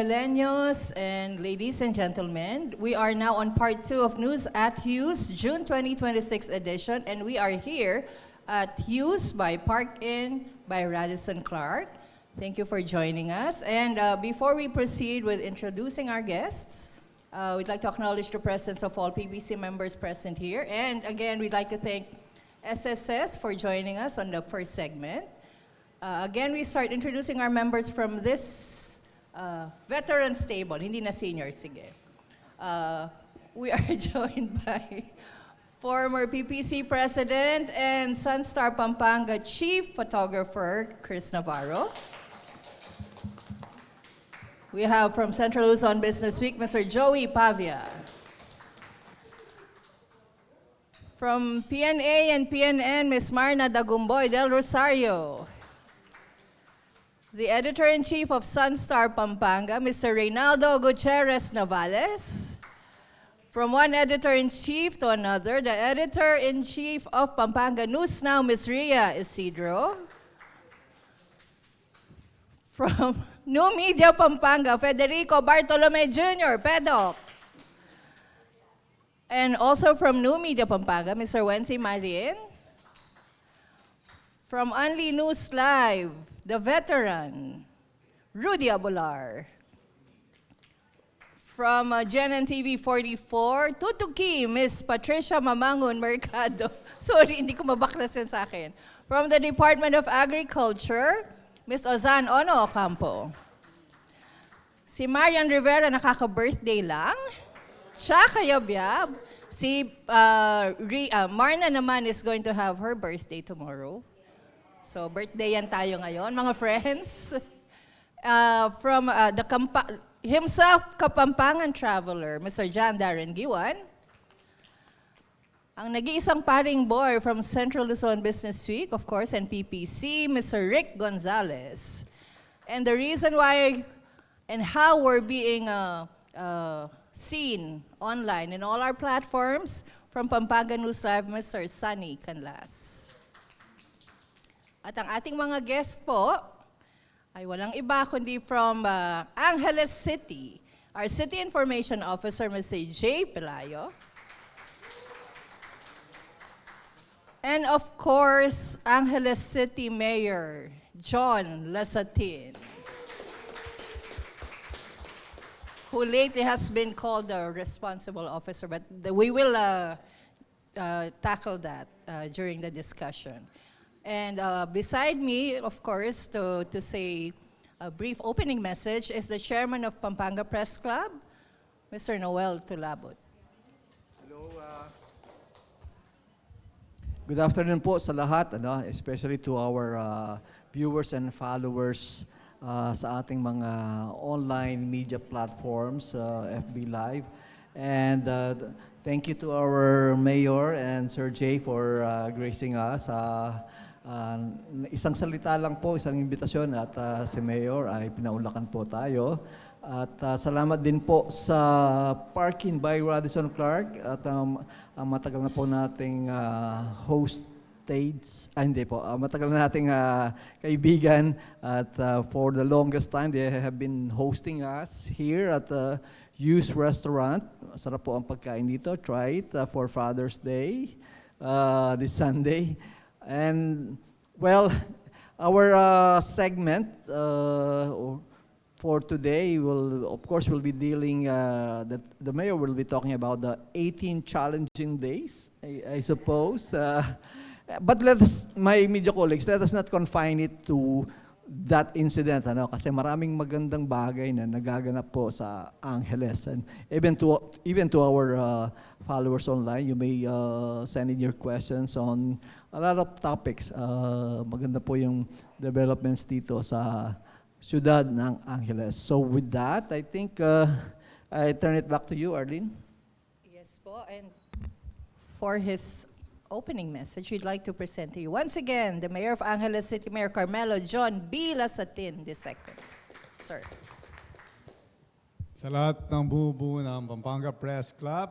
Millennials and ladies and gentlemen, we are now on part 2 of News at Hughes, June 2026 edition, and we are here at Hughes by Park Inn by Radisson Clark. Thank you for joining us. And before we proceed with introducing our guests, we'd like to acknowledge the presence of all PBC members present here. And again, we'd like to thank SSS for joining us on the first segment. Again, we start introducing our members from this veterans table, hindi na seniors, sige. We are joined by former PPC President and Sunstar Pampanga Chief Photographer, Chris Navarro. We have from Central Luzon Business Week, Mr. Joey Pavia. From PNA and PNN, Ms. Marna Dagumboy del Rosario. The Editor-in-Chief of Sunstar Pampanga, Mr. Reynaldo Gutierrez Navales. From one Editor-in-Chief to another, the Editor-in-Chief of Pampanga News Now, Ms. Ria Isidro. From New Media Pampanga, Federico Bartolome Jr., Pedok. And also from New Media Pampanga, Mr. Wency Marin. From Only News Live, the veteran, Rudy Abular. From GNN TV 44, Tutuki, Miss Patricia Mamangon Mercado. Sorry, hindi ko mabaklas yun sa akin. From the Department of Agriculture, Miss Ozan Ono Ocampo. Si Marian Rivera nakaka-birthday lang. Siya kayabyab. Si Marna naman is going to have her birthday tomorrow. So, birthday yan tayo ngayon, mga friends. From himself, Kapampangan Traveler, Mr. John Darren Giwan. Ang nag-iisang paring boy from Central Luzon Business Week, of course, and PPC, Mr. Rick Gonzalez. And the reason why and how we're being seen online in all our platforms, from Pampanga News Live, Mr. Sunny Canlas. At ang ating mga guest po ay walang iba kundi from Angeles City, our City Information Officer, Mr. Jay Pelayo. And of course, Angeles City Mayor, John Lasatin, who lately has been called the responsible officer, but we will tackle that during the discussion. And beside me, of course, to say a brief opening message is the Chairman of Pampanga Press Club, Mr. Noel Tulabot. Hello. Good afternoon po sa lahat, especially to our viewers and followers sa ating mga online media platforms, FB Live. And thank you to our Mayor and Sir Jay for gracing us. Isang salita lang po, isang imbitasyon at si Mayor ay pinaulakan po tayo. At salamat din po sa Park Inn by Radisson Clark at ang matagal na po nating matagal na nating kaibigan at for the longest time they have been hosting us here at Hughes Restaurant. Sarap po ang pagkain dito. Try it for Father's Day this Sunday. And well, our segment for today will be dealing. The mayor will be talking about the 18 challenging days, I suppose. But my media colleagues, let us not confine it to that incident, kasi maraming magandang bagay na nagaganap po sa Angeles. And even to our followers online, you may send in your questions on a lot of topics. Maganda po yung developments dito sa siyudad ng Angeles. So with that, I think I turn it back to you, Arlene. Yes po, and for his opening message, we'd like to present to you once again the Mayor of Angeles City, Mayor Carmelo John B. Lasatin II. Sir. Sa lahat ng bubuo ng Pampanga Press Club,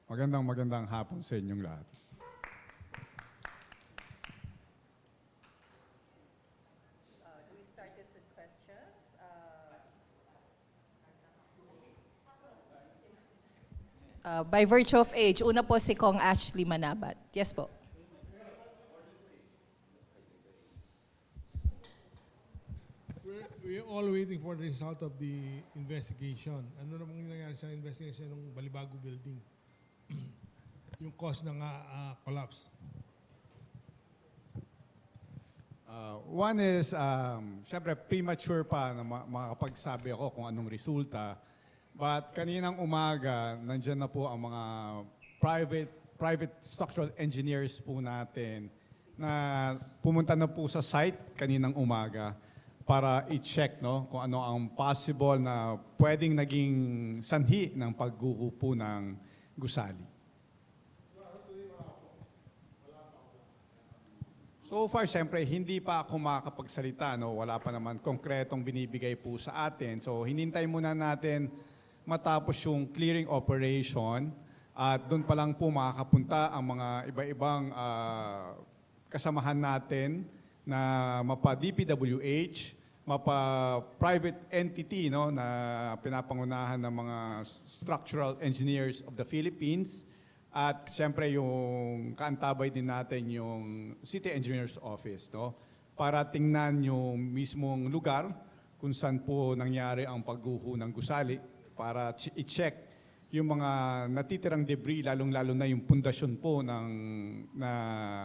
magandang hapon sa inyong lahat. Do we start this with questions? by virtue of age. Una po si Kong Ashley Manabat. Yes po. We're all waiting for the result of the investigation. Ano namang nangyari sa investigation ng Balibago building? Yung cause ng collapse. One is, syempre premature pa na makakapagsabi ako kung anong resulta. But kaninang umaga, nandyan na po ang mga private structural engineers po natin na pumunta na po sa site kaninang umaga para i-check kung ano ang possible na pwedeng naging sanhi ng pagguho po ng gusali. So far, siyempre, hindi pa ako makakapagsalita. Wala pa naman konkretong binibigay po sa atin. So hinintay muna natin matapos yung clearing operation at doon pa lang po makakapunta ang mga iba-ibang kasamahan natin na mapa-DPWH, mapa-private entity na pinapangunahan ng mga structural engineers of the Philippines. At siyempre yung kaantabay din natin yung City Engineers Office para tingnan yung mismong lugar kung saan po nangyari ang pagguho ng gusali para i-check yung mga natitirang debris, lalong-lalo na yung pundasyon po ng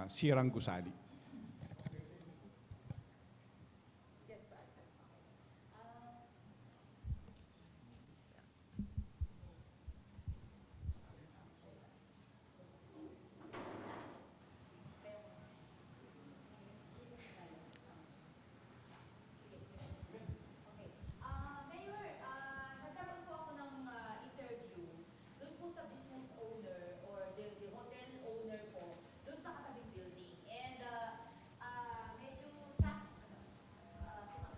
sirang gusali. Mayor, nagkaroon po ako ng interview doon po sa business owner or the hotel owner po doon sa katabing building. And medyo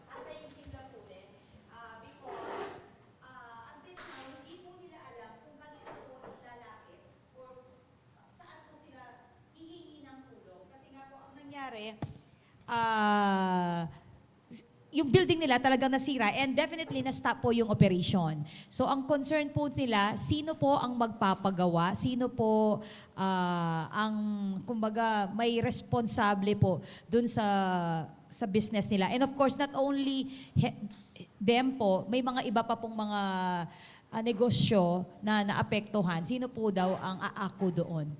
sasayising lang po din because until now, hindi po nila alam kung kanino po ilalapit or saan po sila hihingi ng tulong. Kasi nga po, ang nangyari, yung building nila talagang nasira and definitely na-stop po yung operation. So ang concern po nila, sino po ang magpapagawa, sino po ang kumbaga may responsable po dun sa business nila. And of course, not only them po, may mga iba pa pong mga negosyo na naapektuhan. Sino po daw ang aako doon?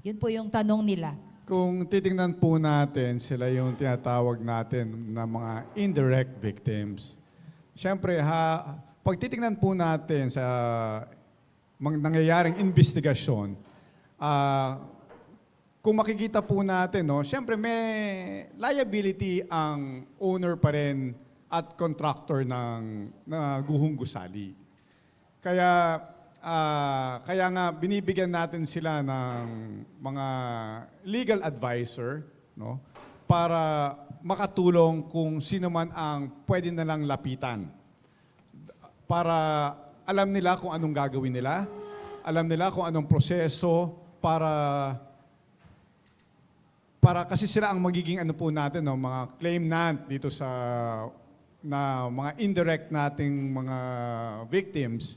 Yun po yung tanong nila. Kung titingnan po natin, sila yung tinatawag natin na mga indirect victims. Siyempre, pag titingnan po natin sa nangyayaring investigasyon, kung makikita po natin, siyempre may liability ang owner pa rin at contractor ng guhong gusali. Kaya nga binibigyan natin sila ng mga legal advisor para makatulong kung sino man ang pwede na lang lapitan. Para alam nila kung anong gagawin nila, alam nila kung anong proseso para kasi sila ang magiging po natin, mga claimant dito sa na mga indirect nating mga victims.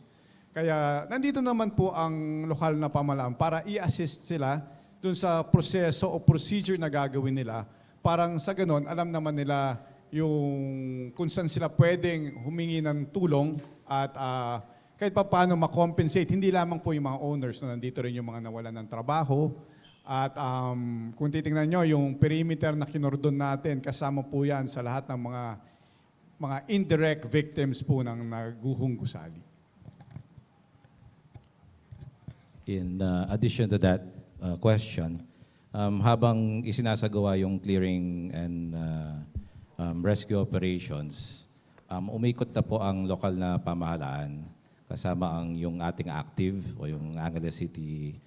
Kaya nandito naman po ang lokal na pamahalaan para i-assist sila dun sa proseso o procedure na gagawin nila. Parang sa ganon, alam naman nila yung kung saan sila pwedeng humingi ng tulong at kahit pa paano makompensate. Hindi lamang po yung mga owners na nandito rin yung mga nawalan ng trabaho. At kung titingnan nyo, yung perimeter na kinordon natin, kasama po yan sa lahat ng mga indirect victims po ng naguhong gusali. In addition to that question, habang isinasagawa yung clearing and rescue operations, umikot na po ang lokal na pamahalaan kasama ang yung ating active o yung Angeles City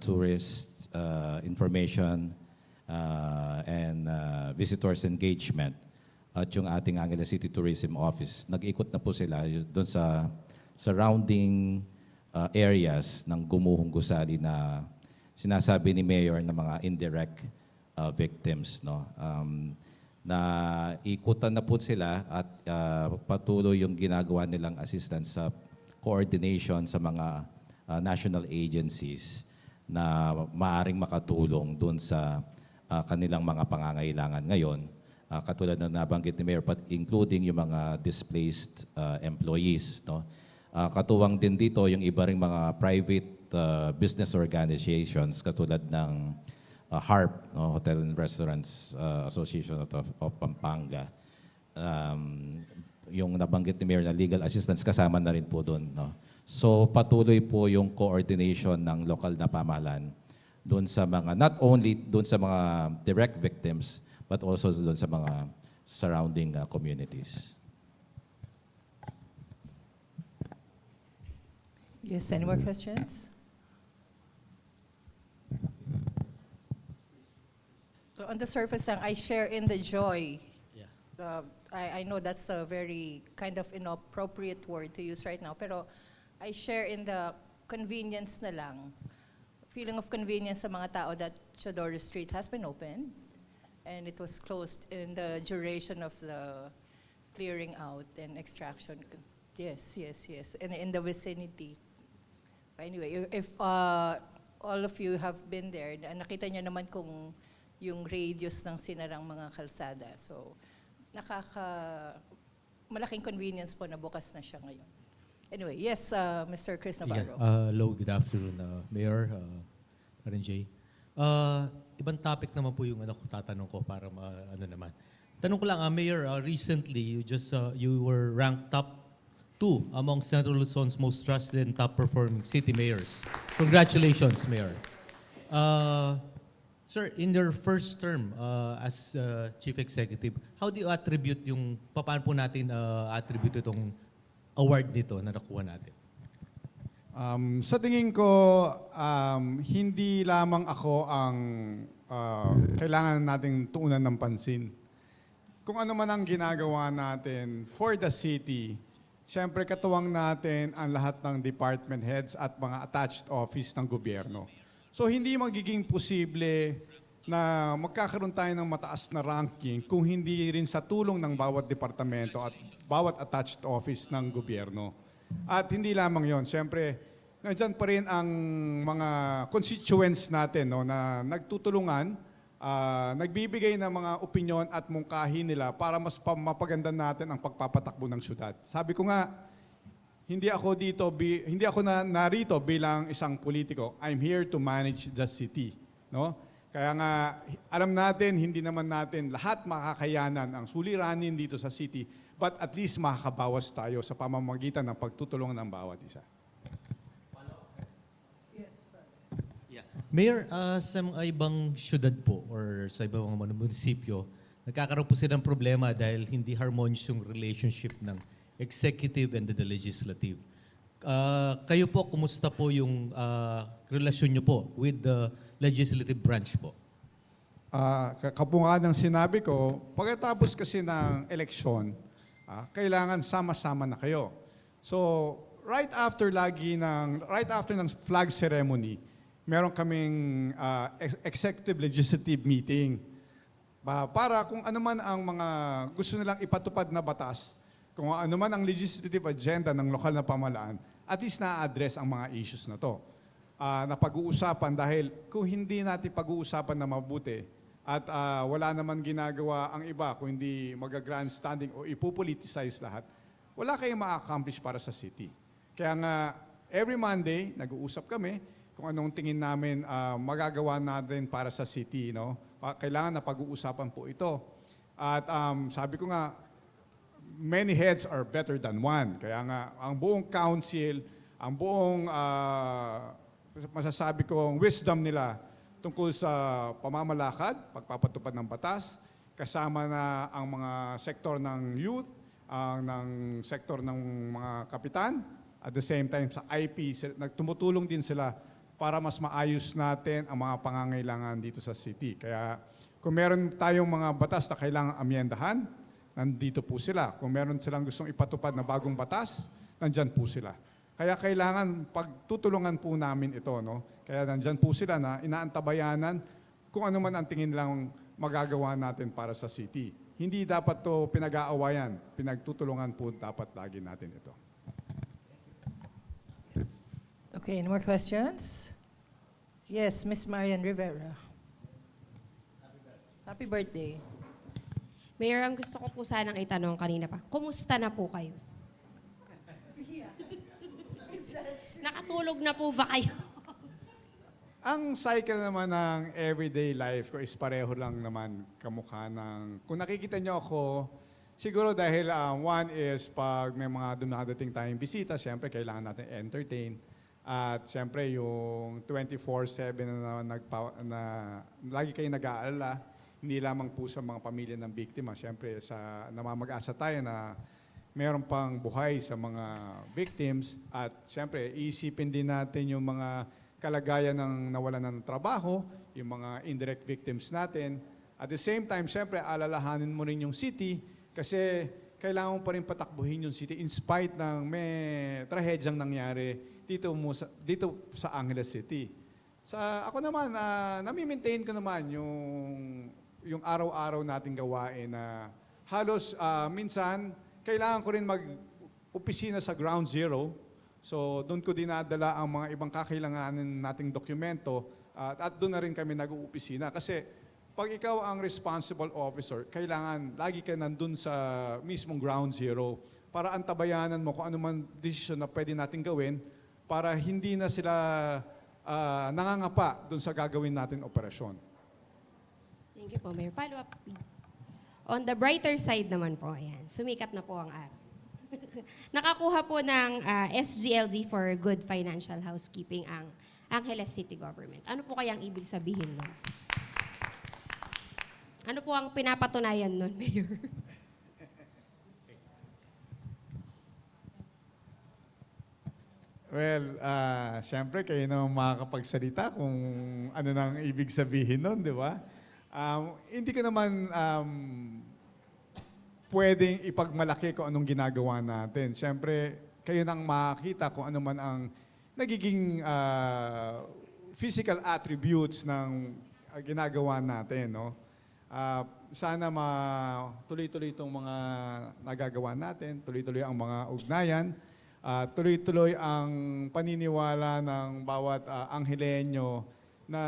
Tourist Information and Visitors Engagement at yung ating Angeles City Tourism Office. Nag-ikot na po sila doon sa surrounding areas ng gumuhong gusali na sinasabi ni Mayor na mga indirect victims. Na ikutan na po sila at patuloy yung ginagawa nilang assistance sa coordination sa mga national agencies na maaring makatulong doon sa kanilang mga pangangailangan ngayon. Katulad na nabanggit ni Mayor, including yung mga displaced employees. No? Katuwang din dito yung iba ring mga private business organizations katulad ng HARP, no? Hotel and Restaurants Association of Pampanga. Yung nabanggit ni Mayor na legal assistance kasama na rin po doon. No? So patuloy po yung coordination ng lokal na pamahalaan doon sa mga, not only doon sa mga direct victims, but also doon sa mga surrounding communities. Yes, any more questions? So on the surface lang, I share in the joy. I know that's a very kind of inappropriate word to use right now, pero I share in the convenience na lang. Feeling of convenience sa mga tao that Chodoro Street has been opened and it was closed in the duration of the clearing out and extraction. Yes, yes, yes. And in the vicinity. Anyway, if all of you have been there, nakita nyo naman kung yung radius ng sinarang mga kalsada. So, malaking convenience po na bukas na siya ngayon. Anyway, yes, Mr. Chris Navarro. Hello, good afternoon, Mayor, RNJ. Ibang topic naman po yung tatanong ko para naman. Tanong ko lang, Mayor, recently you were ranked top 2 among Central Luzon's most trusted and top-performing city mayors. Congratulations, Mayor. Sir, in your first term as Chief Executive, how do you attribute paano po natin attribute itong award nito na nakuha natin? Sa tingin ko, hindi lamang ako ang kailangan nating tuunan ng pansin. Kung ano man ang ginagawa natin for the city, siyempre katuwang natin ang lahat ng department heads at mga attached office ng gobyerno. So hindi magiging posible na magkakaroon tayo ng mataas na ranking kung hindi rin sa tulong ng bawat departamento at bawat attached office ng gobyerno. At hindi lamang yon, siyempre, nandyan pa rin ang mga constituents natin, no, na nagtutulungan, nagbibigay ng mga opinyon at mungkahi nila para mas mapaganda natin ang pagpapatakbo ng syudad. Sabi ko nga, hindi ako narito bilang isang politiko. I'm here to manage the city, no? Kaya nga, alam natin, hindi naman natin lahat makakayanan ang suliranin dito sa city, but at least makakabawas tayo sa pamamagitan ng pagtutulong ng bawat isa. Mayor, sa mga ibang syudad po or sa ibang mga munisipyo, nagkakaroon po silang problema dahil hindi harmonious yung relationship ng executive and the legislative. Kayo po, kumusta po yung relasyon nyo po with the legislative branch po? Kapunga ng sinabi ko, pagkatapos kasi ng eleksyon, kailangan sama-sama na kayo. So, right after ng flag ceremony, meron kaming executive legislative meeting para kung ano man ang mga gusto nilang ipatupad na batas, kung ano man ang legislative agenda ng lokal na pamahalaan, at least na-address ang mga issues na to. Na pag-uusapan dahil kung hindi natin pag-uusapan na mabuti at wala naman ginagawa ang iba kung hindi mag-grandstanding o ipopoliticize lahat, wala kayong ma-accomplish para sa city. Kaya nga, every Monday, nag-uusap kami kung anong tingin namin magagawa natin para sa city. No? Kailangan na pag-uusapan po ito. At sabi ko nga, many heads are better than one. Kaya nga, ang buong council, ang buong masasabi kong wisdom nila tungkol sa pamamalakad, pagpapatupad ng batas, kasama na ang mga sektor ng youth, ng sektor ng mga kapitan, at the same time sa IP, nagtumutulong din sila para mas maayos natin ang mga pangangailangan dito sa city. Kaya kung meron tayong mga batas na kailangang amyendahan, nandito po sila. Kung meron silang gustong ipatupad na bagong batas, nandyan po sila. Kaya kailangan pagtutulungan po namin ito. No? Kaya nandyan po sila na inaantabayanan kung ano man ang tingin lang magagawa natin para sa city. Hindi dapat to pinag-aawayan. Pinagtutulungan po dapat lagi natin ito. Okay, any more questions? Yes, Miss Marian Rivera. Happy birthday. Mayor, ang gusto ko po sanang itanong kanina pa, kumusta na po kayo? Nakatulog na po ba kayo? Ang cycle naman ng everyday life ko is pareho lang naman kamukha ng... Kung nakikita niyo ako, siguro dahil one is pag may mga dumadating tayong bisita, siyempre kailangan natin entertain. At siyempre yung 24/7 na lagi kayo nag-aalala, hindi lamang po sa mga pamilya ng biktima. Siyempre sa namamag-asa tayo na meron pang buhay sa mga victims. At siyempre iisipin din natin yung mga kalagayan ng nawalan ng trabaho, yung mga indirect victims natin. At the same time, siyempre, alalahanin mo rin yung city kasi kailangan mo pa rin patakbuhin yung city in spite ng may trahedyang nangyari dito sa Angeles City. Ako naman, nami-maintain ko naman yung araw-araw nating gawain na halos minsan kailangan ko rin mag-opisina sa ground zero. So doon ko dinadala ang mga ibang kakailanganin nating dokumento at doon na rin kami nag-uupisina. Kasi pag ikaw ang responsible officer, kailangan lagi ka nandun sa mismong ground zero para antabayanan mo kung ano man desisyon na pwede natin gawin para hindi na sila nangangapa doon sa gagawin natin operasyon. Thank you po, Mayor. Follow up, please. On the brighter side naman po, ayan, sumikat na po ang araw. Nakakuha po ng SGLG for Good Financial Housekeeping ang Angeles City Government. Ano po kayang ibig sabihin nun? Ano po ang pinapatunayan nun, Mayor? Well, siyempre kayo naman makakapagsalita kung ano nang ibig sabihin nun, di ba? Hindi ko naman pwedeng ipagmalaki kung anong ginagawa natin. Siyempre, kayo nang makakita kung ano man ang nagiging physical attributes ng ginagawa natin. No? Sana tuloy-tuloy itong mga nagagawa natin, tuloy-tuloy ang mga ugnayan, tuloy-tuloy ang paniniwala ng bawat Anghelenyo na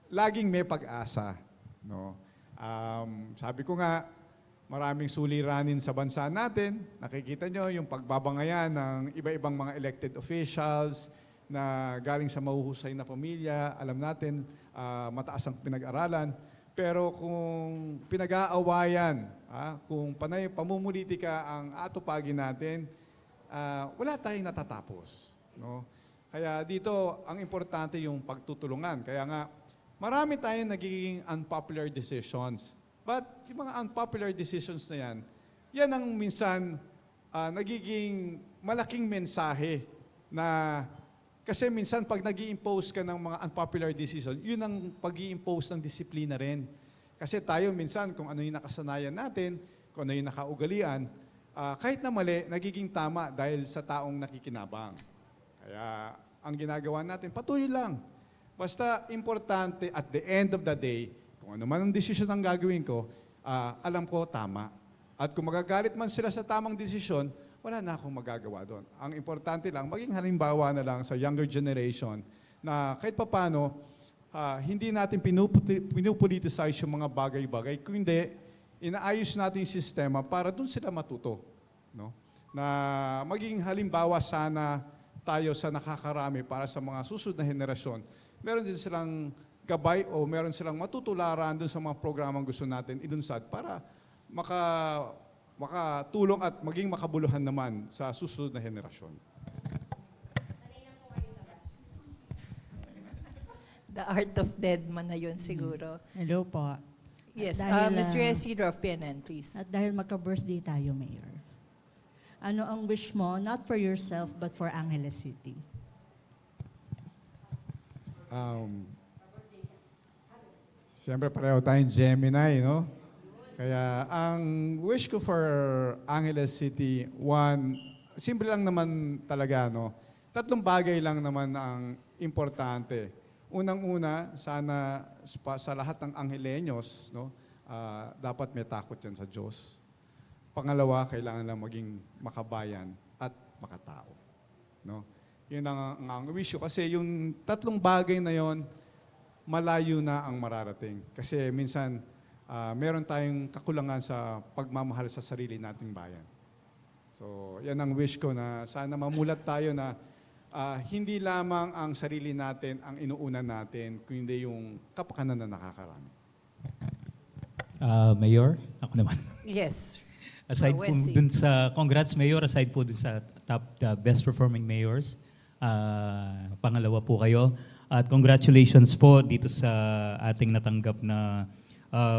laging may pag-asa. No? Sabi ko nga, maraming suliranin sa bansa natin. Nakikita nyo yung pagbabangayan ng iba-ibang mga elected officials na galing sa mahuhusay na pamilya. Alam natin, mataas ang pinag-aralan. Pero kung pinag-aawayan, kung panay pamumulitika ang atupagin natin, wala tayong natatapos. No? Kaya dito, ang importante yung pagtutulungan. Kaya nga, marami tayong nagiging unpopular decisions. But yung mga unpopular decisions na yan ang minsan nagiging malaking mensahe na kasi minsan pag nag-i-impose ka ng mga unpopular decision, yun ang pag-i-impose ng disiplina rin. Kasi tayo minsan kung ano yung nakasanayan natin, kung ano yung nakaugalian, kahit na mali, nagiging tama dahil sa taong nakikinabang. Kaya ang ginagawa natin, patuloy lang. Basta importante at the end of the day, kung ano man ang desisyon ang gagawin ko, alam ko tama. At kung magagalit man sila sa tamang desisyon, wala na akong magagawa doon. Ang importante lang, maging halimbawa na lang sa younger generation na kahit papano, hindi natin pinupoliticize yung mga bagay-bagay. Kung hindi, inaayos natin yung sistema para doon sila matuto. No? Na maging halimbawa sana tayo sa nakakarami para sa mga susunod na henerasyon. Meron din silang gabay o meron silang matutularan dun sa mga programang gusto natin ilunsad para makatulong at maging makabuluhan naman sa susunod na henerasyon. The art of dead man na yun siguro. Hello po. Yes, Dahil, Ms. Rhea Isidro of PNN, please. At dahil magka-birthday tayo, Mayor, ano ang wish mo, not for yourself, but for Angeles City? Siyempre pareho tayong Gemini, no? Kaya ang wish ko for Angeles City, one, simple lang naman talaga, no? 3 bagay lang naman ang importante. Unang-una, sana sa lahat ng Angelenyos, no, dapat may takot yan sa Diyos. Pangalawa, kailangan lang maging makabayan at makatao. No? Yun ang wish ko. Kasi yung tatlong bagay na yon, malayo na ang mararating. Kasi minsan, meron tayong kakulangan sa pagmamahal sa sarili nating bayan. So, yan ang wish ko na sana mamulat tayo na hindi lamang ang sarili natin ang inuuna natin, kundi yung kapakanan na nakakarami. Mayor, ako naman. Yes. Aside po Wency. dun sa, congrats Mayor, aside po dun sa top best performing mayors, pangalawa po kayo. At congratulations po dito sa ating natanggap na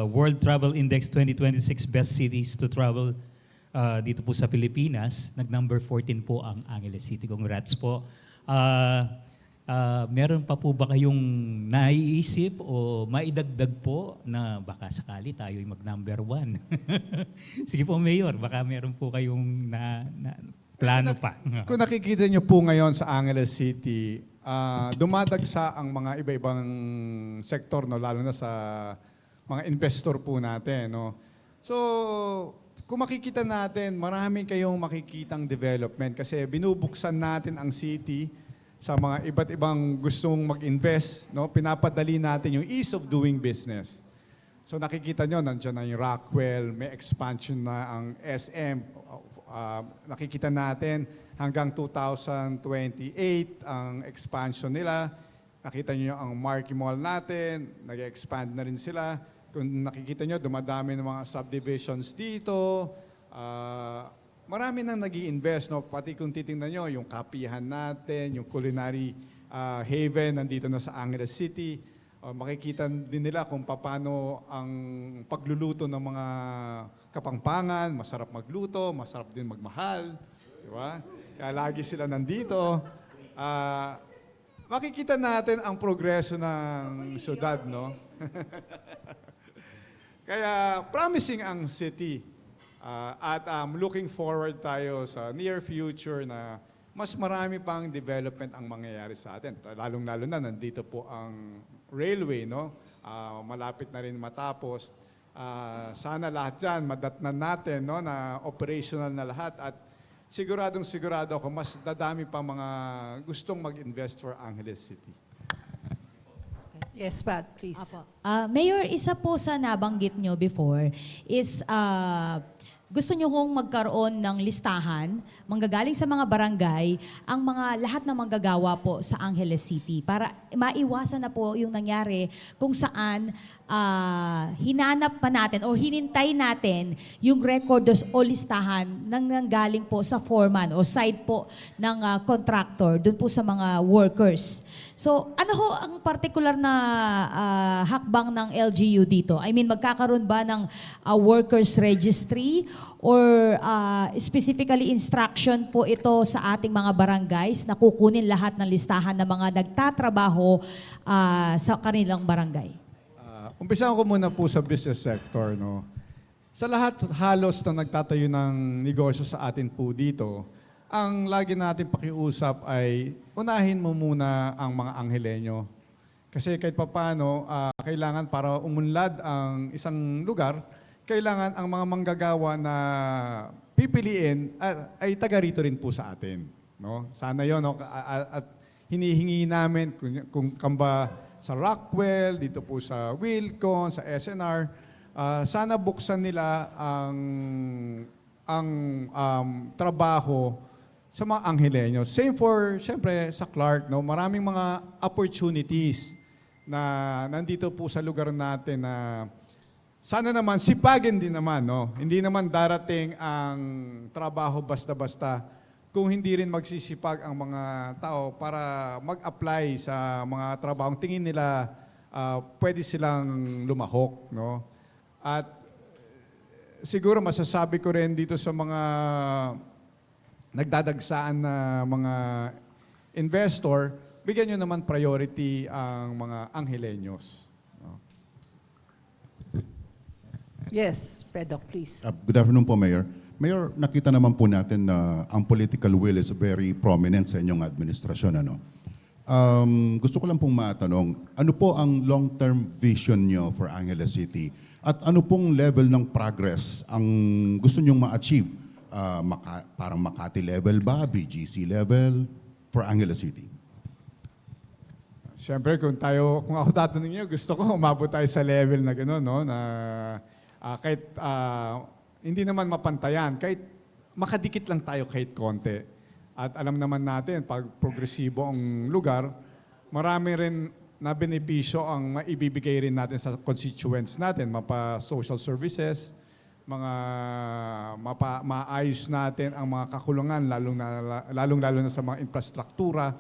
World Travel Index 2026 Best Cities to Travel dito po sa Pilipinas. Nag-number 14 po ang Angeles City. Congrats po. Meron pa po ba kayong naiisip o maidagdag po na baka sakali tayo'y mag-number 1? Sige po, Mayor, baka meron po kayong plano pa. Kung nakikita nyo po ngayon sa Angeles City, dumadagsa ang mga iba-ibang sektor, no, lalo na sa mga investor po natin. No. So, kung makikita natin, marami kayong makikitang development kasi binubuksan natin ang city sa mga iba't ibang gustong mag-invest. No. Pinapadali natin yung ease of doing business. So nakikita nyo, nandiyan na yung Rockwell, may expansion na ang SM. Nakikita natin hanggang 2028 ang expansion nila. Nakita nyo ang Marquee Mall natin, nag-expand na rin sila. Kung nakikita nyo, dumadami ng mga subdivisions dito. Marami nang nag-i-invest. No? Pati kung titingnan nyo, yung kapihan natin, yung culinary haven nandito na sa Angeles City. Makikita din nila kung paano ang pagluluto ng mga Kapampangan. Masarap magluto, masarap din magmahal. Di ba? Kaya lagi sila nandito. Makikita natin ang progreso ng syudad, no? Kaya promising ang city. At looking forward tayo sa near future na mas marami pang development ang mangyayari sa atin. Lalong-lalo na nandito po ang railway, no? Malapit na rin matapos. Sana lahat dyan, madatnan natin, no, na operational na lahat at sigurado ako, mas dadami pa mga gustong mag-invest for Angeles City. Yes, Pat, please. Apo. Mayor, isa po sa nabanggit nyo before is gusto nyo kong magkaroon ng listahan, manggagaling sa mga barangay, ang mga lahat na manggagawa po sa Angeles City para maiwasan na po yung nangyari kung saan hinanap pa natin o hinintay natin yung record o listahan ng nanggaling po sa foreman o side po ng contractor dun po sa mga workers. So, ano ho ang particular na hakbang ng LGU dito? I mean, magkakaroon ba ng workers registry or specifically instruction po ito sa ating mga barangays na kukunin lahat ng listahan ng mga nagtatrabaho sa kanilang barangay? Umpisahan ko muna po sa business sector. No? Sa lahat halos na nagtatayo ng negosyo sa atin po dito, ang lagi natin pakiusap ay unahin mo muna ang mga Anghelenyo. Kasi kahit papano, kailangan para umunlad ang isang lugar, kailangan ang mga manggagawa na pipiliin ay taga rito rin po sa atin. No? Sana yon, no? At hinihingi namin kung kamba sa Rockwell, dito po sa Wilcon, sa SNR, sana buksan nila ang trabaho sa mga Anghelenyo. Same for, syempre, sa Clark. No? Maraming mga opportunities na nandito po sa lugar natin na sana naman, sipagin din naman. No? Hindi naman darating ang trabaho basta-basta kung hindi rin magsisipag ang mga tao para mag-apply sa mga trabahong tingin nila pwede silang lumahok. No? At siguro masasabi ko rin dito sa mga nagdadagsaan na mga investor, bigyan nyo naman priority ang mga Anghelenyos. No? Yes, Pedok, please. Good afternoon po, Mayor. Mayor, nakita naman po natin na ang political will is very prominent sa inyong administrasyon. Ano? Gusto ko lang pong matanong, ano po ang long-term vision nyo for Angeles City? At ano pong level ng progress ang gusto nyong ma-achieve? Parang Makati level ba? BGC level? for Angeles City? Siyempre, kung ako tatanungin niyo, gusto ko umabot tayo sa level na gano'n, no? Na kahit hindi naman mapantayan, kahit makadikit lang tayo kahit konti. At alam naman natin, pag progresibo ang lugar, marami rin na benepisyo ang maibibigay rin natin sa constituents natin, mapa-social services, maayos natin ang mga kakulangan, lalong-lalo na sa mga infrastruktura.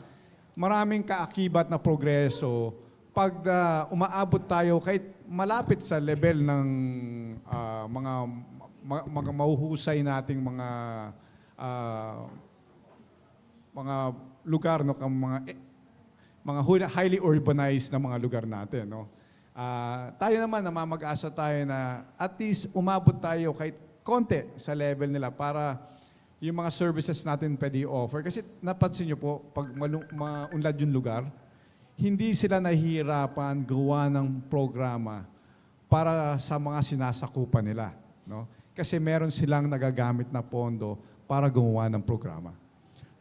Maraming kaakibat na progreso pag umaabot tayo kahit malapit sa level ng mga mahuhusay nating mga lugar, no, mga highly urbanized na mga lugar natin, no. Tayo naman namamag-asa tayo na at least umabot tayo kahit konti sa level nila para yung mga services natin pwede i-offer. Kasi napansin nyo po, pag maunlad yung lugar, hindi sila nahihirapan gawa ng programa para sa mga sinasakupan nila, no? Kasi meron silang nagagamit na pondo para gumawa ng programa.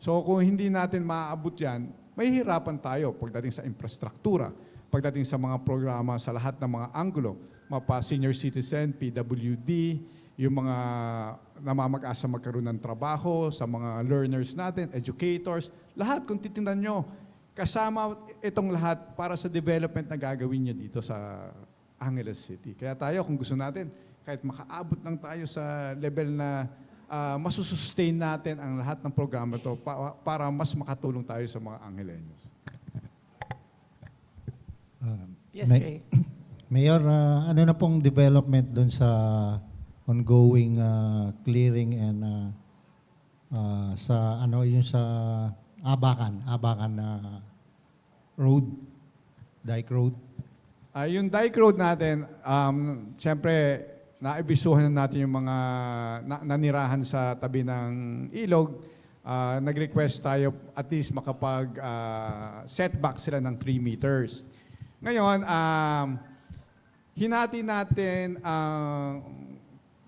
So kung hindi natin maaabot yan, mahihirapan tayo pagdating sa infrastruktura, pagdating sa mga programa sa lahat ng mga anggulo, mapa senior citizen, PWD, yung mga namamag-asa magkaroon ng trabaho, sa mga learners natin, educators, lahat kung titingnan nyo, kasama itong lahat para sa development na gagawin nyo dito sa Angeles City. Kaya tayo, kung gusto natin, kahit makaabot lang tayo sa level na masusustain natin ang lahat ng programa to para mas makatulong tayo sa mga Angeleños. Yes, Ray. Mayor, ano na pong development doon sa ongoing clearing and sa yung sa Abacan road, Dike Road? Yung Dike Road natin, siyempre, naibisuhan natin yung mga nanirahan sa tabi ng ilog. Nag-request tayo at least setback sila ng 3 meters. Ngayon, hinati natin ang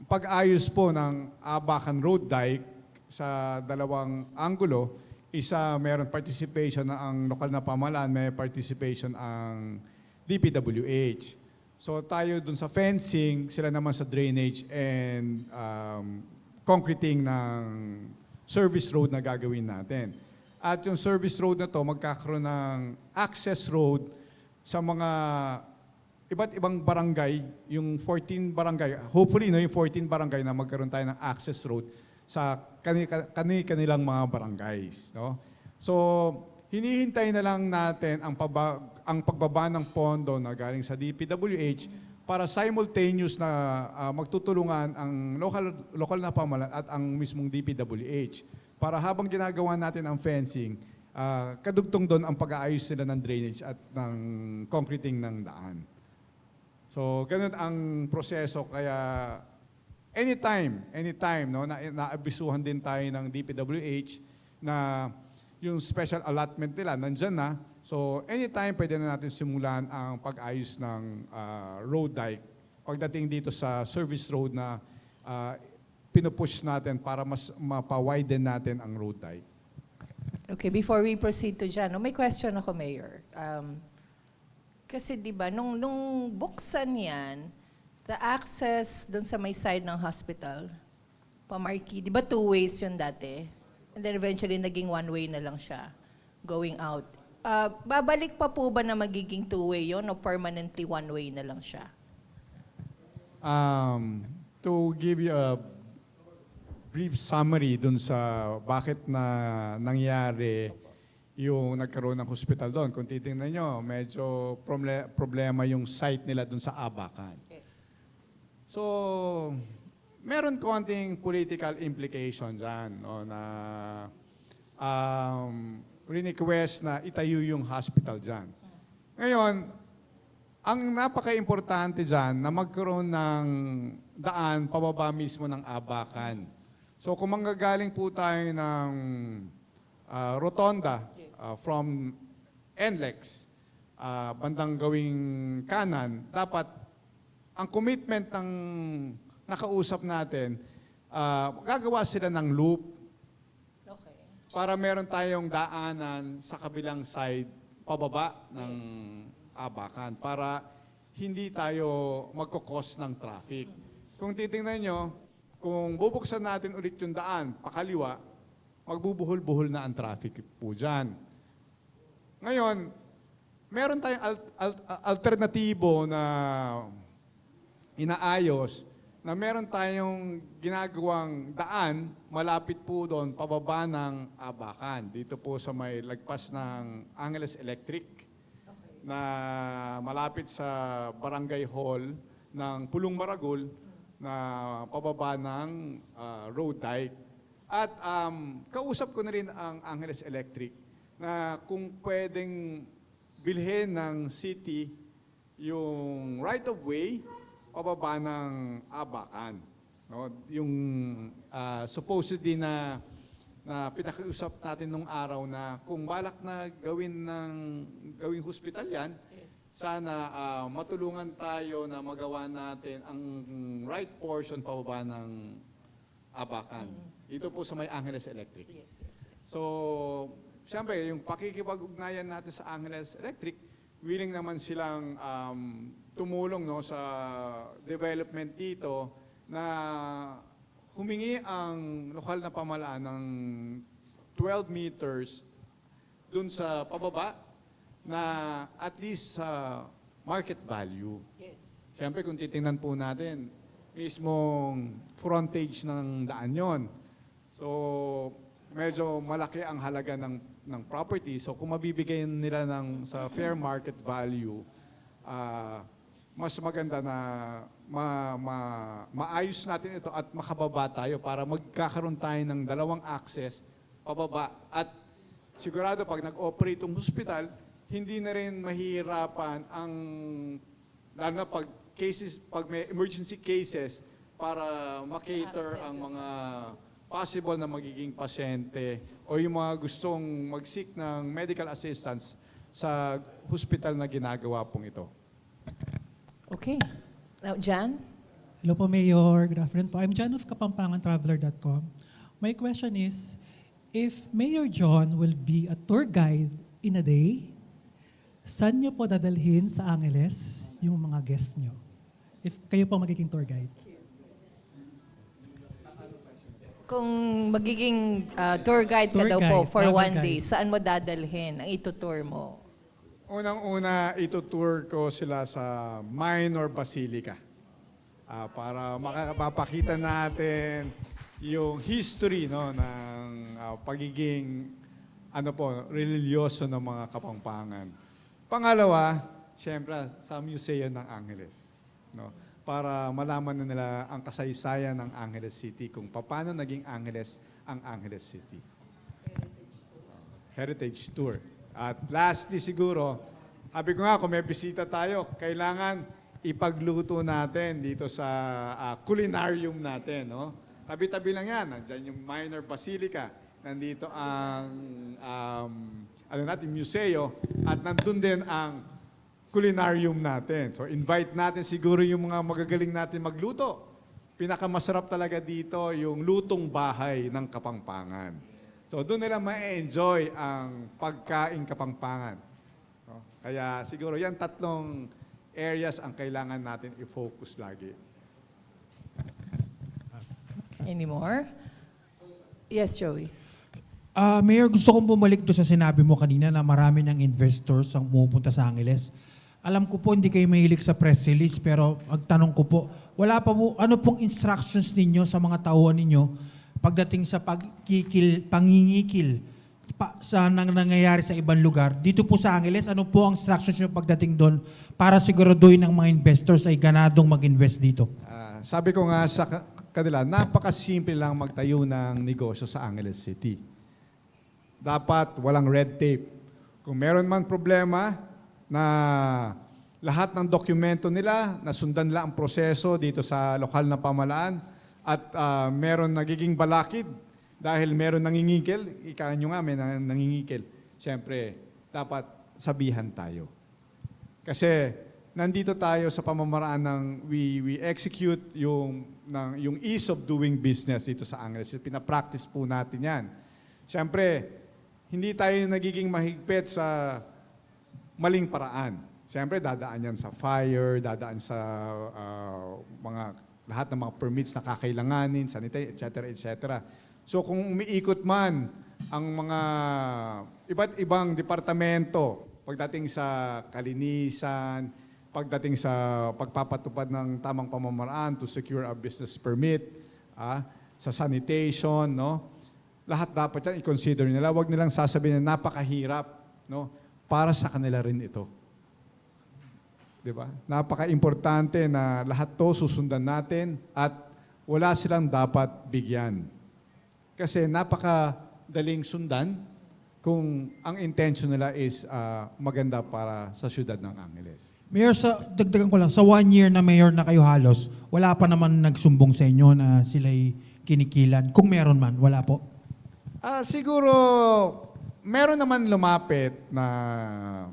pag-ayos po ng Abacan Road Dike sa dalawang anggulo. Isa, mayroon participation ang lokal na pamahalaan, may participation ang DPWH. So tayo dun sa fencing, sila naman sa drainage and concreting ng service road na gagawin natin. At yung service road na to, magkakaroon ng access road sa mga iba't ibang barangay, yung 14 barangay, hopefully no, yung 14 barangay na magkaroon tayo ng access road sa kanilang mga barangays. No? So, hinihintay na lang natin ang pagbaba ng pondo na galing sa DPWH para simultaneous na magtutulungan ang lokal na pamahalaan at ang mismong DPWH. Para habang ginagawa natin ang fencing, kadugtong doon ang pag-aayos nila ng drainage at ng concreting ng daan. So, ganun ang proseso. Kaya anytime, no, naabisuhan din tayo ng DPWH na yung special allotment nila, nandyan na. So, anytime pwede na natin simulan ang pag-ayos ng road dike pagdating dito sa service road na pinupush natin para mas mapa-widen natin ang road dike. Okay, before we proceed to Jan, may question ako, Mayor. Kasi di ba, nung buksan yan, the access dun sa may side ng hospital, pamarki, di ba 2 ways yun dati? And then eventually naging 1 way na lang siya, going out. Babalik pa po ba na magiging 2 way yun o permanently 1 way na lang siya? To give you a brief summary dun sa bakit na nangyari yung nagkaroon ng hospital doon. Kung titingnan nyo, medyo problema yung site nila doon sa Abacan. Yes. So, meron konting political implication dyan, no, na request na itayo yung hospital dyan. Ngayon, ang napaka-importante dyan na magkaroon ng daan pababa mismo ng Abacan. So, kung manggagaling po tayo ng Rotonda, from NLEX, bandang gawing kanan, dapat ang commitment ng nakausap natin, gagawa sila ng loop. Okay. para meron tayong daanan sa kabilang side, pababa ng Abacan, para hindi tayo magkukos ng traffic. Kung titingnan nyo, kung bubuksan natin ulit yung daan, pakaliwa, magbubuhol-buhol na ang traffic po dyan. Ngayon, meron tayong alternatibo na inaayos, na meron tayong ginagawang daan, malapit po doon, pababa ng Abacan. Dito po sa may lagpas ng Angeles Electric, na malapit sa Barangay Hall ng Pulong Maragul, na pababa ng road dike. At kausap ko na rin ang Angeles Electric na kung pwedeng bilhin ng city yung right-of-way pababa ng Abacan. No? Yung supposedly na pinakiusap natin nung araw na kung balak na gawing hospital yan, sana matulungan tayo na magawa natin ang right portion pababa ng Abacan. Dito po sa may Angeles Electric. So, siyempre, yung pakikipag-ugnayan natin sa Angeles Electric, willing naman silang tumulong no, sa development dito na humingi ang lokal na pamahalaan ng 12 meters dun sa pababa na at least sa market value. Yes. Siyempre, kung titingnan po natin, mismong frontage ng daan yon. So, medyo malaki ang halaga ng property. So, kung mabibigay nila sa fair market value, mas maganda na maayos natin ito at makababa tayo para magkakaroon tayo ng dalawang access pababa. At sigurado pag nag-operate yung hospital, hindi na rin mahirapan ang, lalo na pag may emergency cases, para makater ang mga possible na magiging pasyente o yung mga gustong mag-seek ng medical assistance sa hospital na ginagawa pong ito. Okay. Now, Jan? Hello po, Mayor. Good afternoon po. I'm Jan of KapampanganTraveler.com. My question is, if Mayor John will be a tour guide in a day, saan niyo po dadalhin sa Angeles yung mga guests niyo? If kayo po magiging tour guide. Kung magiging tour guide ka Tour daw po guide, for travel one guide. day, saan mo dadalhin ang itutour mo? Unang-una, itutour ko sila sa Minor Basilica para makapapakita natin yung history no, ng pagiging religyoso ng mga Kapampangan. Pangalawa, siyempre sa Museo ng Angeles. No? Para malaman na nila ang kasaysayan ng Angeles City, kung paano naging Angeles ang Angeles City. Heritage Tour. At lastly siguro, sabi ko nga, kung may bisita tayo, kailangan ipagluto natin dito sa culinarium natin. No? Tabi-tabi lang yan. Nandyan yung Minor Basilica. Nandito ang museo. At nandun din ang culinarium natin. So invite natin siguro yung mga magagaling natin magluto. Pinakamasarap talaga dito yung lutong bahay ng Kapampangan. So doon nila ma-enjoy ang pagkain Kapampangan. No? Kaya siguro yan tatlong areas ang kailangan natin i-focus lagi. Any more? Yes, Joey. Mayor, gusto kong bumalik doon sa sinabi mo kanina na marami ng investors ang pumupunta sa Angeles. Alam ko po hindi kayo mahilig sa press release, pero ang tanong ko po, wala pa po, ano pong instructions ninyo sa mga tauhan ninyo pagdating sa pangingikil sa nangyayari sa ibang lugar? Dito po sa Angeles, ano po ang instructions nyo pagdating doon para siguraduhin ng mga investors ay ganadong mag-invest dito? Sabi ko nga sa kanila, napakasimple lang magtayo ng negosyo sa Angeles City. Dapat walang red tape. Kung meron man problema na lahat ng dokumento nila, nasundan lang ang proseso dito sa lokal na pamahalaan at meron nagiging balakid dahil meron nangingikil, ika nyo nga may nangingikil. Siyempre, dapat sabihan tayo. Kasi nandito tayo sa pamamaraan ng we execute yung ease of doing business dito sa Angeles. Pinapractice po natin yan. Siyempre, hindi tayo nagiging mahigpit sa maling paraan. Siyempre, dadaan yan sa fire, dadaan sa lahat ng mga permits na kakailanganin, sanitary, etc. So kung umiikot man ang mga iba't ibang departamento, pagdating sa kalinisan, pagdating sa pagpapatupad ng tamang pamamaraan to secure a business permit, sa sanitation, no? Lahat dapat yan i-consider nila. Huwag nilang sasabihin na napakahirap, no? Para sa kanila rin ito. Di ba? Napaka-importante na lahat to susundan natin at wala silang dapat bigyan. Kasi napakadaling sundan kung ang intention nila is maganda para sa syudad ng Angeles. Mayor, dagdagan ko lang, sa 1 year na mayor na kayo halos, wala pa naman nagsumbong sa inyo na sila'y kinikilan. Kung meron man, wala po? Siguro, meron naman lumapit na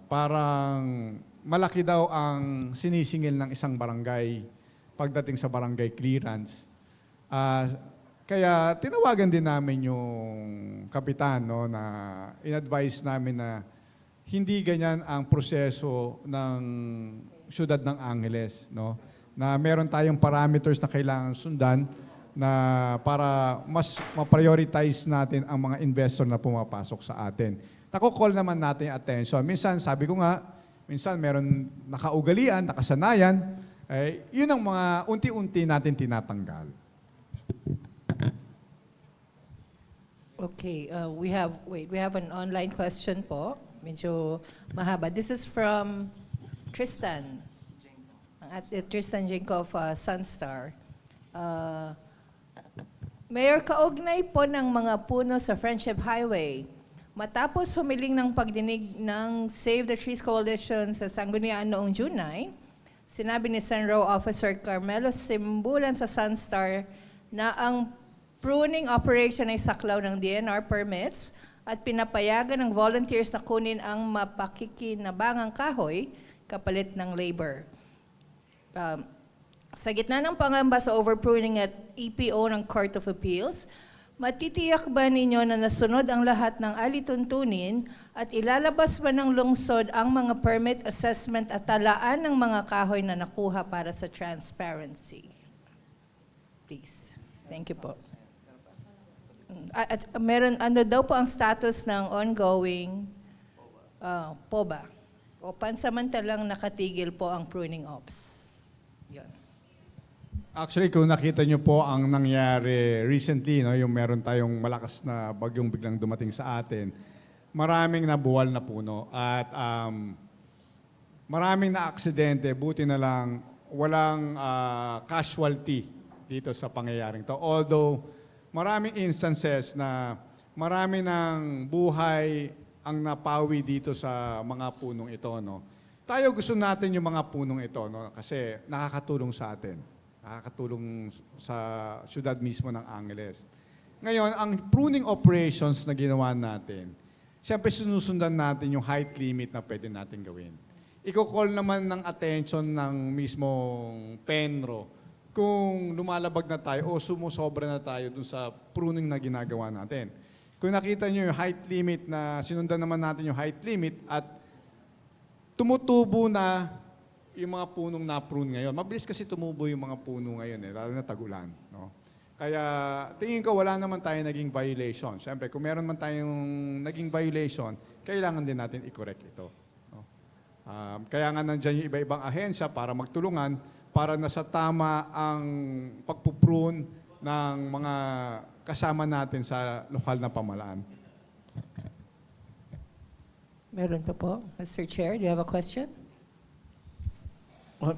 parang malaki daw ang sinisingil ng isang barangay pagdating sa barangay clearance. Kaya tinawagan din namin yung kapitan, no, na in-advise namin na hindi ganyan ang proseso ng syudad ng Angeles, no? Na meron tayong parameters na kailangan sundan na para mas ma-prioritize natin ang mga investor na pumapasok sa atin. Nako-call naman natin yung attention. Minsan, sabi ko nga, minsan meron nakaugalian, nakasanayan, yun ang mga unti-unti natin tinatanggal. Okay, we have an online question po. Medyo mahaba. This is from Tristan. Tristan Jenko of Sunstar. Mayor, kaugnay po ng mga puno sa Friendship Highway. Matapos humiling ng pagdinig ng Save the Trees Coalition sa Sangguniang noong June 9, sinabi ni Senro Officer Carmelo Simbulan sa Sunstar na ang pruning operation ay saklaw ng DNR permits at pinapayagan ng volunteers na kunin ang mapakikinabangang kahoy kapalit ng labor. Sa gitna ng pangamba sa overpruning at EPO ng Court of Appeals, matitiyak ba ninyo na nasunod ang lahat ng alituntunin at ilalabas ba ng lungsod ang mga permit assessment at talaan ng mga kahoy na nakuha para sa transparency? Please. Thank you po. At meron, ano daw po ang status ng ongoing POBA? O pansamantalang nakatigil po ang pruning ops? Yun. Actually, kung nakita nyo po ang nangyari recently, no, yung meron tayong malakas na bagyong biglang dumating sa atin, maraming nabuwal na puno at maraming na aksidente, buti na lang walang casualty dito sa pangyayaring to. Although, maraming instances na marami ng buhay ang napawi dito sa mga punong ito. No? Tayo gusto natin yung mga punong ito, no? Kasi nakakatulong sa atin. Nakakatulong sa syudad mismo ng Angeles. Ngayon, ang pruning operations na ginawa natin, siyempre sinusundan natin yung height limit na pwede natin gawin. Iko-call naman ng attention ng mismong Penro kung lumalabag na tayo o sumusobra na tayo dun sa pruning na ginagawa natin. Kung nakita nyo yung height limit na sinundan naman natin yung height limit at tumutubo na yung mga punong na-prune ngayon. Mabilis kasi tumubo yung mga puno ngayon, lalo na tagulan. No? Kaya tingin ko wala naman tayong naging violation. Siyempre, kung meron man tayong naging violation, kailangan din natin i-correct ito. No? Kaya nga nandyan yung iba-ibang ahensya para magtulungan para nasa tama ang pagpuprune ng mga kasama natin sa lokal na pamalaan. Meron pa po. Mr. Chair, do you have a question?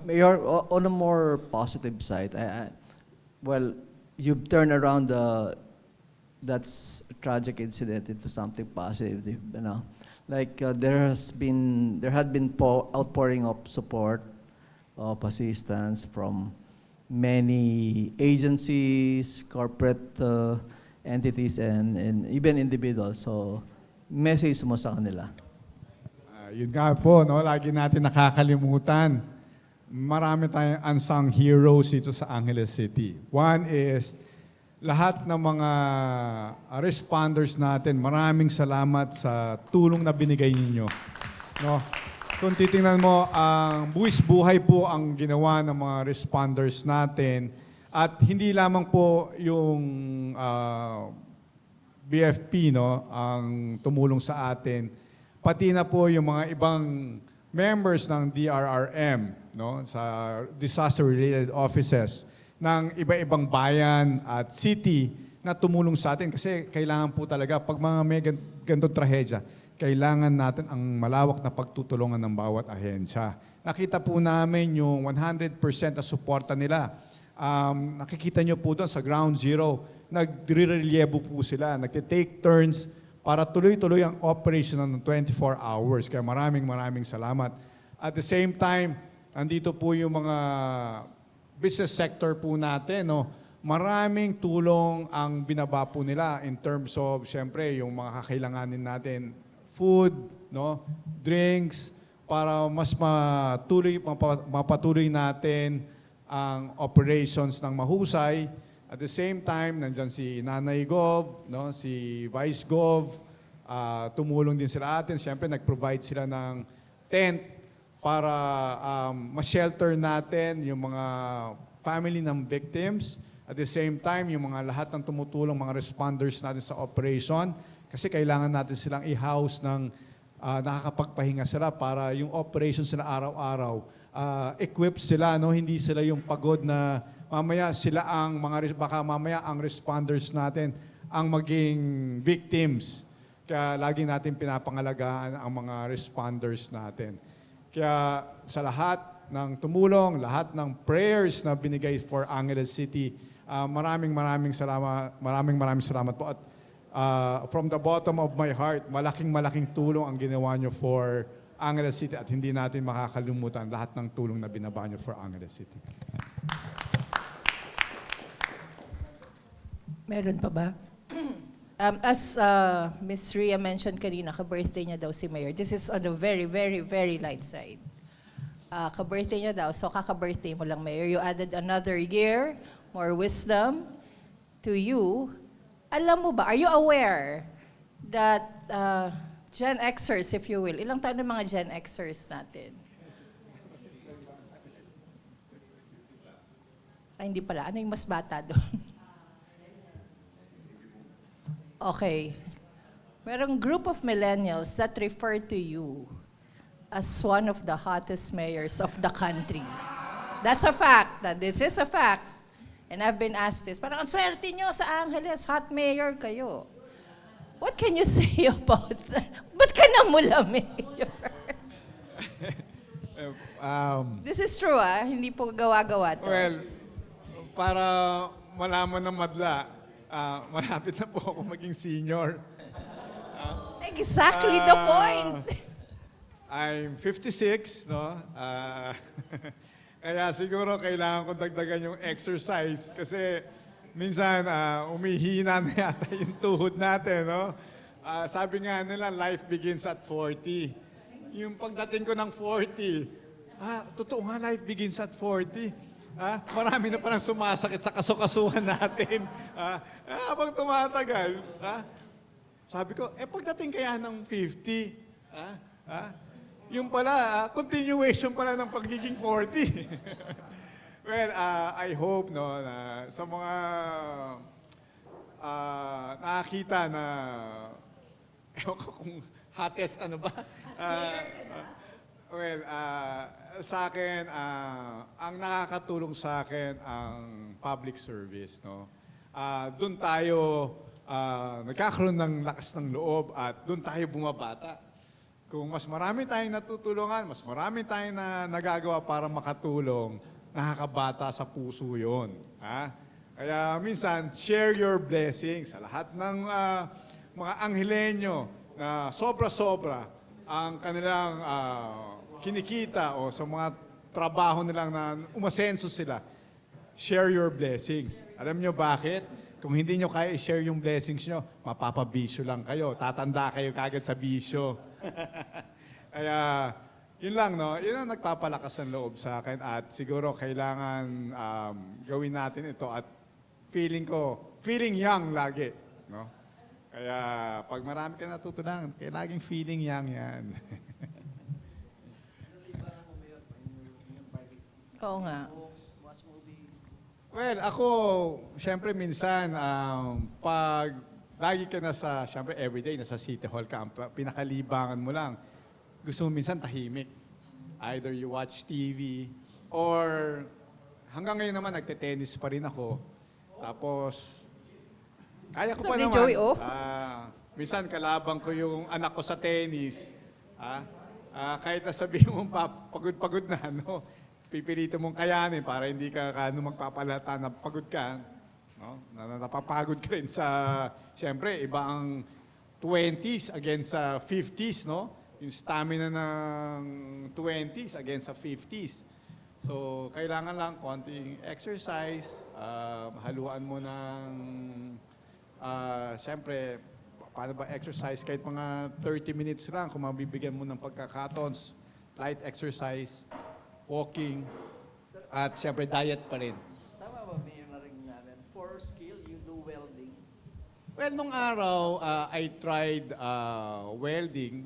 Mayor, on a more positive side, well, you've turned around that tragic incident into something positive, you know. Like there had been outpouring of support, of assistance from many agencies, corporate entities, and even individuals. So, message mo sa kanila. Yun nga po, no? Lagi natin nakakalimutan. Marami tayong unsung heroes dito sa Angeles City. One is lahat ng mga responders natin, maraming salamat sa tulong na binigay ninyo. No? Kung titingnan mo, ang buwis buhay po ang ginawa ng mga responders natin at hindi lamang po yung BFP ang tumulong sa atin, pati na po yung mga ibang members ng DRRM sa disaster-related offices ng iba-ibang bayan at city na tumulong sa atin kasi kailangan po talaga, pag mga may ganitong trahedya, kailangan natin ang malawak na pagtutulungan ng bawat ahensya. Nakita po namin yung 100% na suporta nila. Nakikita nyo po doon sa ground zero, nagre-relievo po sila, nagte-take turns para tuloy-tuloy ang operation ng 24 hours. Kaya maraming salamat. At the same time, andito po yung mga business sector po natin. Maraming tulong ang binaba po nila in terms of, syempre, yung mga kakailanganin natin, food, drinks, para mas mapatuloy natin ang operations ng mahusay. At the same time, nandyan si Nanay Gov, si Vice Gov, tumulong din sila atin. Siyempre, nag-provide sila ng tent para ma-shelter natin yung mga family ng victims. At the same time, yung mga lahat ng tumutulong, mga responders natin sa operation, kasi kailangan natin silang i-house ng nakakapagpahinga sila para yung operations sila araw-araw, equipped sila, hindi sila yung pagod na mamaya sila baka mamaya ang responders natin ang maging victims. Kaya lagi natin pinapangalagaan ang mga responders natin. Kaya sa lahat ng tumulong, lahat ng prayers na binigay for Angeles City, maraming salamat po. At from the bottom of my heart, malaking tulong ang ginawa nyo for Angeles City at hindi natin makakalimutan lahat ng tulong na binaba nyo for Angeles City. Meron pa ba? As Ms. Rhea mentioned kanina, ka-birthday niya daw si Mayor. This is on the very light side. Ka-birthday niya daw, so kaka-birthday mo lang, Mayor. You added another year, more wisdom to you. Alam mo ba, are you aware that Gen Xers, if you will, ilang taon ng mga Gen Xers natin? Ay, hindi pala. Ano yung mas bata doon? Okay. Merong group of millennials that refer to you as one of the hottest mayors of the country. That's a fact. This is a fact. And I've been asked this. Parang ang swerte nyo sa Angeles, hot mayor kayo. What can you say about that? Ba't ka namula, mayor? This is true, Hindi po gawa-gawa to. Well, para malaman ng madla, malapit na po ako maging senior. Exactly the point. I'm 56, kaya siguro kailangan ko dagdagan yung exercise kasi minsan umihina na yata yung tuhod natin, sabi nga nila, life begins at 40. Yung pagdating ko ng 40, totoo nga, life begins at 40. Marami na parang sumasakit sa kasukasuhan natin. Habang tumatagal, sabi ko, pagdating kaya ng 50, yung pala, continuation pala ng pagiging 40. Well, I hope na sa mga nakakita na, ewan ko kung hottest ano ba? Well, sa akin, ang nakakatulong sa akin ang public service. Doon tayo nagkakaroon ng lakas ng loob at doon tayo bumabata. Kung mas marami tayong natutulungan, mas marami tayong nagagawa para makatulong, nakakabata sa puso yun. Kaya minsan, share your blessings sa lahat ng mga anghelenyo na sobra-sobra ang kanilang kinikita o sa mga trabaho nilang na umasenso sila. Share your blessings. Alam nyo bakit? Kung hindi nyo kaya i-share yung blessings nyo, mapapabisyo lang kayo. Tatanda kayo kagad sa bisyo. Kaya, yun lang, Yun ang nagpapalakas ng loob sa akin at siguro kailangan gawin natin ito at feeling ko, feeling young lagi. No? Kaya pag marami ka natutunan, kaya laging feeling young yan. Oo nga. Well, ako, syempre minsan, pag lagi ka nasa, syempre everyday, nasa City Hall ka, ang pinakalibangan mo lang, gusto mo minsan tahimik. Either you watch TV, or hanggang ngayon naman, nagte-tennis pa rin ako. Tapos, kaya ko pa Sabi ni naman. Joey, oh. Minsan, kalabang ko yung anak ko sa tennis. Kahit nasabihin mo, pagod-pagod na, no? Pipilito mong kayanin para hindi ka magpapalata na pagod ka. No? Napapagod ka rin sa, siyempre, iba ang 20s against sa 50s, no? Yung stamina ng 20s against sa 50s. So, kailangan lang konting exercise, haluan mo ng, siyempre, paano ba exercise? Kahit mga 30 minutes lang, kung mabibigyan mo ng pagkakataon, light exercise, walking, at siyempre diet pa rin. Tama ba, Mayor, na rin namin? For skill, you do welding. Well, nung araw, I tried welding.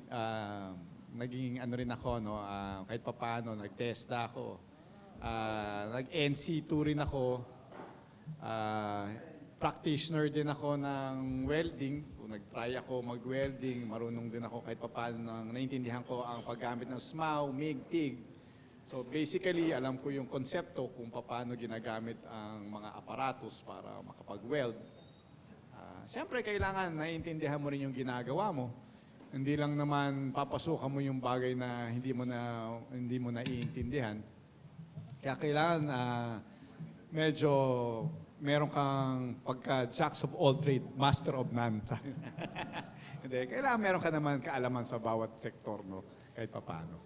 Naging ano rin ako, no? Kahit papaano, nag-testa ako. Nag-NC2 rin ako. Practitioner din ako ng welding. Nag-try ako mag-welding. Marunong din ako kahit papaano nang naintindihan ko ang paggamit ng SMAW, MIG, TIG. So basically, alam ko yung konsepto kung paano ginagamit ang mga aparatos para makapag-weld. Siyempre, kailangan naiintindihan mo rin yung ginagawa mo. Hindi lang naman papasukan mo yung bagay na hindi mo na iintindihan. Kaya kailangan medyo meron kang pagka-jacks of all trade, master of none. Hindi, kailangan meron ka naman kaalaman sa bawat sektor, no? Kahit paano.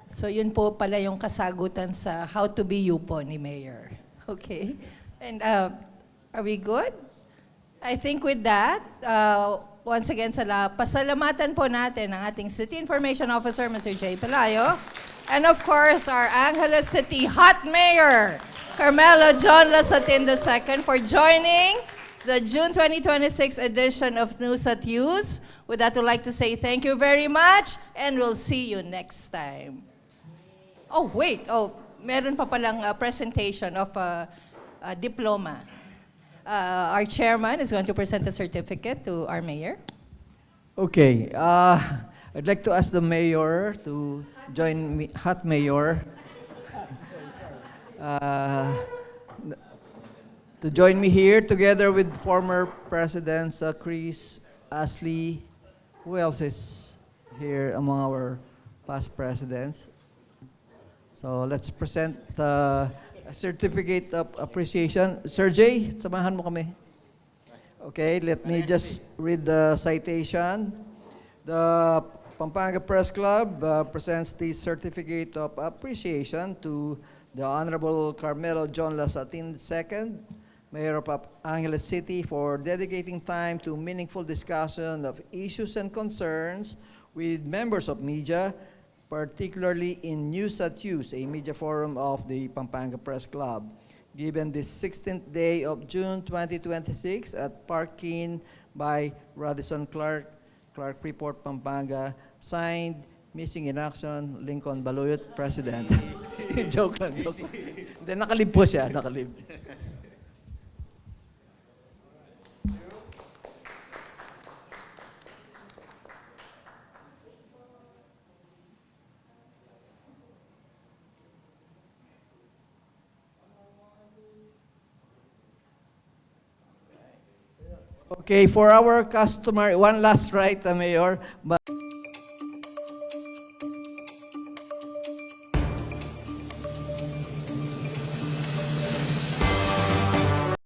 So yun po pala yung kasagutan sa how to be you po ni Mayor. Okay? And are we good? I think with that, once again, pasalamatan po natin ang ating City Information Officer, Mr. Jay Pelayo. And of course, our Angeles City Hot Mayor, Carmelo John Lasatin II, for joining the June 2026 edition of News at Hughes. With that, we'd like to say thank you very much, and we'll see you next time. Oh, wait. Oh, meron pa palang presentation of a diploma. Our chairman is going to present a certificate to our mayor. Okay. I'd like to ask the mayor to join me, Hot Mayor, to join me here together with former presidents Chris, Ashley. Who else is here among our past presidents? So let's present a certificate of appreciation. Sir Jay, samahan mo kami. Okay, let me just read the citation. The Pampanga Press Club presents the certificate of appreciation to the Honorable Carmelo John Lasatin II, Mayor of Angeles City, for dedicating time to meaningful discussion of issues and concerns with members of media, particularly in News at Hughes, a media forum of the Pampanga Press Club, given the 16th day of June 2026 at Park Inn by Radisson Clark, Clark Freeport, Pampanga, signed, Missing in Action, Lincoln Baluyot, President. Joke lang, joke. Hindi, nakalib po siya, nakalib. Okay, for our customer, one last right, Mayor.